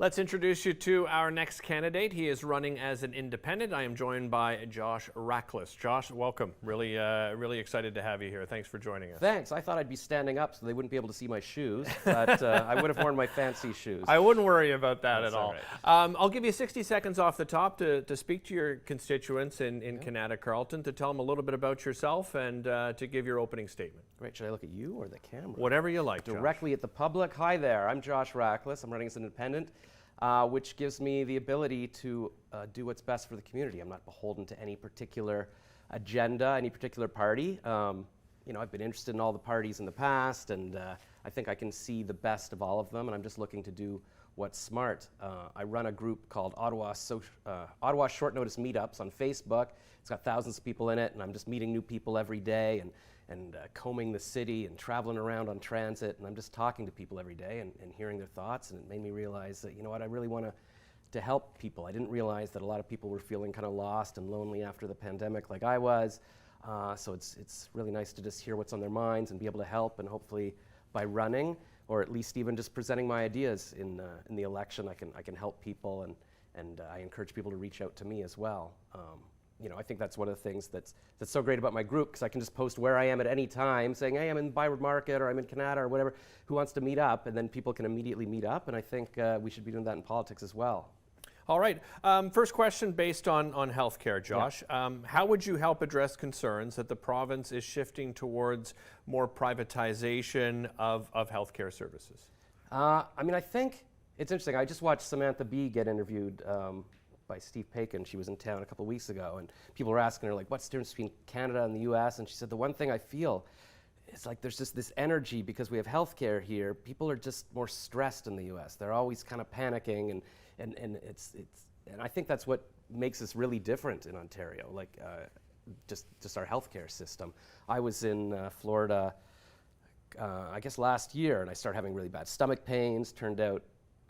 Let's introduce you to our next candidate. He is running as an independent. I am joined by Josh Rachlis. Josh, welcome. Really excited to have you here. Thanks for joining us. Thanks. I thought I'd be standing up so they wouldn't be able to see my shoes, but I would have worn my fancy shoes. I wouldn't worry about that at all. Right. I'll give you 60 seconds off the top to speak to your constituents in Kanata-Carleton, to tell them a little bit about yourself and to give your opening statement. Great. Should I look at you or the camera? Whatever you like, Directly Josh. At the public. Hi there. I'm Josh Rachlis. I'm running as an independent, which gives me the ability to do what's best for the community. I'm not beholden to any particular agenda, any particular party. You know, I've been interested in all the parties in the past, and I think I can see the best of all of them, and I'm just looking to do what's smart. I run a group called Ottawa Short Notice Meetups on Facebook. It's got thousands of people in it, and I'm just meeting new people every day and combing the city and traveling around on transit, and I'm just talking to people every day and hearing their thoughts, and it made me realize that, you know what, I really want to help people. I didn't realize that a lot of people were feeling kind of lost and lonely after the pandemic like I was, so it's really nice to just hear what's on their minds and be able to help, and hopefully by running, or at least even just presenting my ideas in the election, I can help people, and I encourage people to reach out to me as well. You know, I think that's one of the things that's so great about my group, because I can just post where I am at any time, saying, hey, I'm in Byward Market, or I'm in Kanata, or whatever, who wants to meet up, and then people can immediately meet up, and I think we should be doing that in politics as well. All right. First question based on healthcare, Josh. Yeah. How would you help address concerns that the province is shifting towards more privatization of healthcare services? I mean, I think it's interesting. I just watched Samantha Bee get interviewed by Steve Paikin. She was in town a couple of weeks ago, and people were asking her, like, what's the difference between Canada and the US? And she said, the one thing I feel is like there's just this energy because we have healthcare here. People are just more stressed in the US. They're always kind of panicking, and I think that's what makes us really different in Ontario, like just our healthcare system. I was in Florida, I guess last year, and I started having really bad stomach pains. Turned out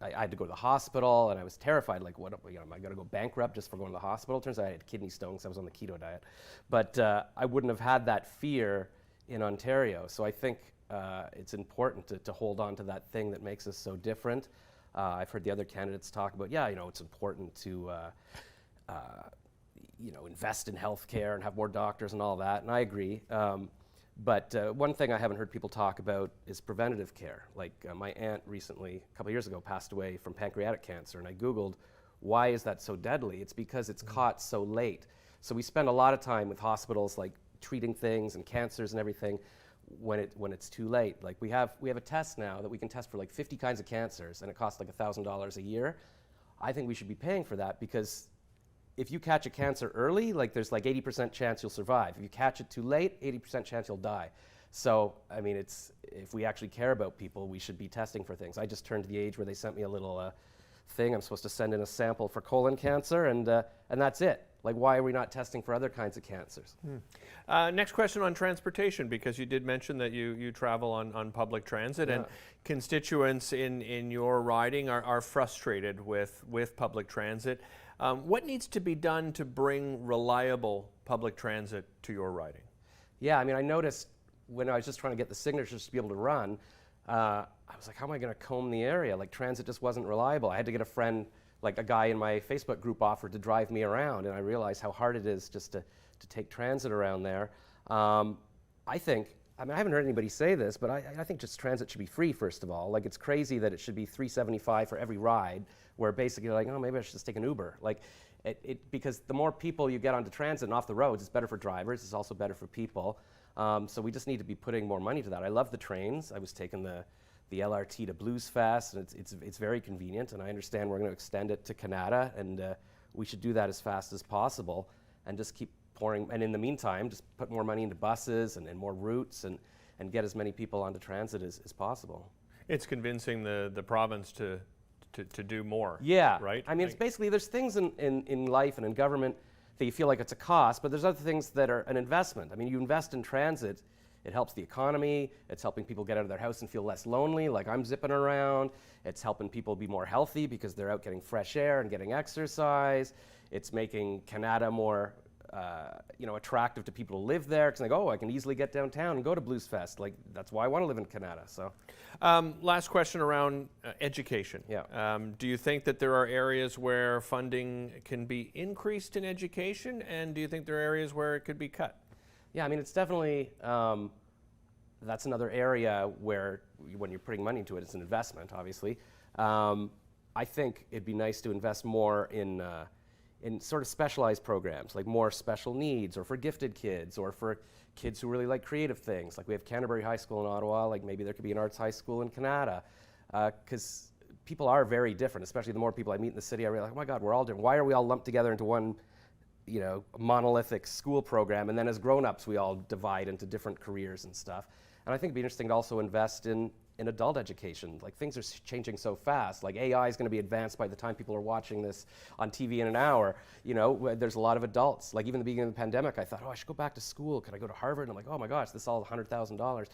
I had to go to the hospital, and I was terrified, like, what, you know, am I going to go bankrupt just for going to the hospital? Turns out I had kidney stones. I was on the keto diet. But I wouldn't have had that fear in Ontario. So I think it's important to hold on to that thing that makes us so different. I've heard the other candidates talk about, yeah, you know, it's important to, you know, invest in healthcare and have more doctors and all that, and I agree. But one thing I haven't heard people talk about is preventative care. Like my aunt recently, a couple of years ago, passed away from pancreatic cancer, and I Googled, why is that so deadly? It's because it's caught so late. So we spend a lot of time with hospitals, like treating things and cancers and everything when it's too late. Like we have a test now that we can test for like 50 kinds of cancers, and it costs like $1,000 a year. I think we should be paying for that, because if you catch a cancer early, like there's like 80% chance you'll survive. If you catch it too late, 80% chance you'll die. So, I mean, if we actually care about people, we should be testing for things. I just turned to the age where they sent me a little thing. I'm supposed to send in a sample for colon cancer, and that's it. Like, why are we not testing for other kinds of cancers? Next question on transportation, because you did mention that you travel on public transit, and constituents in your riding are frustrated with public transit. What needs to be done to bring reliable public transit to your riding? Yeah, I mean, I noticed when I was just trying to get the signatures to be able to run, I was like, how am I going to comb the area? Like, transit just wasn't reliable. I had to get a friend, like a guy in my Facebook group offered to drive me around, and I realized how hard it is just to take transit around there. I mean, I haven't heard anybody say this, but I think just transit should be free, first of all. Like, it's crazy that it should be $3.75 for every ride, where basically like, oh, maybe I should just take an Uber. Like, because the more people you get onto transit and off the roads, it's better for drivers, it's also better for people. So we just need to be putting more money to that. I love the trains. I was taking the LRT to Blues Fest, and it's very convenient, and I understand we're going to extend it to Kanata, and we should do that as fast as possible, and just keep pouring, and in the meantime, just put more money into buses and more routes, and get as many people onto transit as possible. It's convincing the province to do more. Yeah, right? I mean, it's basically, there's things in life and in government that you feel like it's a cost, but there's other things that are an investment. I mean, you invest in transit, it helps the economy, it's helping people get out of their house and feel less lonely, like I'm zipping around. It's helping people be more healthy because they're out getting fresh air and getting exercise. It's making Kanata more attractive to people to live there because they go, oh, I can easily get downtown and go to Blues Fest. Like, that's why I want to live in Kanata. So, last question around education. Yeah. Do you think that there are areas where funding can be increased in education, and do you think there are areas where it could be cut? Yeah, I mean, it's definitely, that's another area where when you're putting money into it, it's an investment, obviously. I think it'd be nice to invest more in sort of specialized programs, like more special needs, or for gifted kids, or for kids who really like creative things. Like we have Canterbury High School in Ottawa, like maybe there could be an arts high school in Kanata, because people are very different, especially the more people I meet in the city, I realize, oh my God, we're all different. Why are we all lumped together into one monolithic school program, and then as grown-ups we all divide into different careers and stuff. And I think it'd be interesting to also invest in adult education. Like, things are changing so fast. Like, AI is going to be advanced by the time people are watching this on TV in an hour. There's a lot of adults. Like, even at the beginning of the pandemic, I thought, oh, I should go back to school. Could I go to Harvard? And I'm like, oh my gosh, this is all $100,000.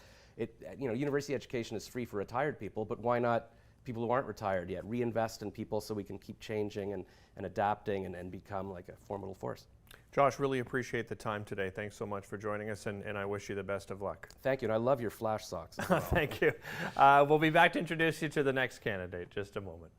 University education is free for retired people, but why not people who aren't retired yet? Reinvest in people so we can keep changing and adapting and become like a formidable force. Josh, really appreciate the time today. Thanks so much for joining us, and I wish you the best of luck. Thank you, and I love your flash socks as well. Thank you. We'll be back to introduce you to the next candidate in just a moment.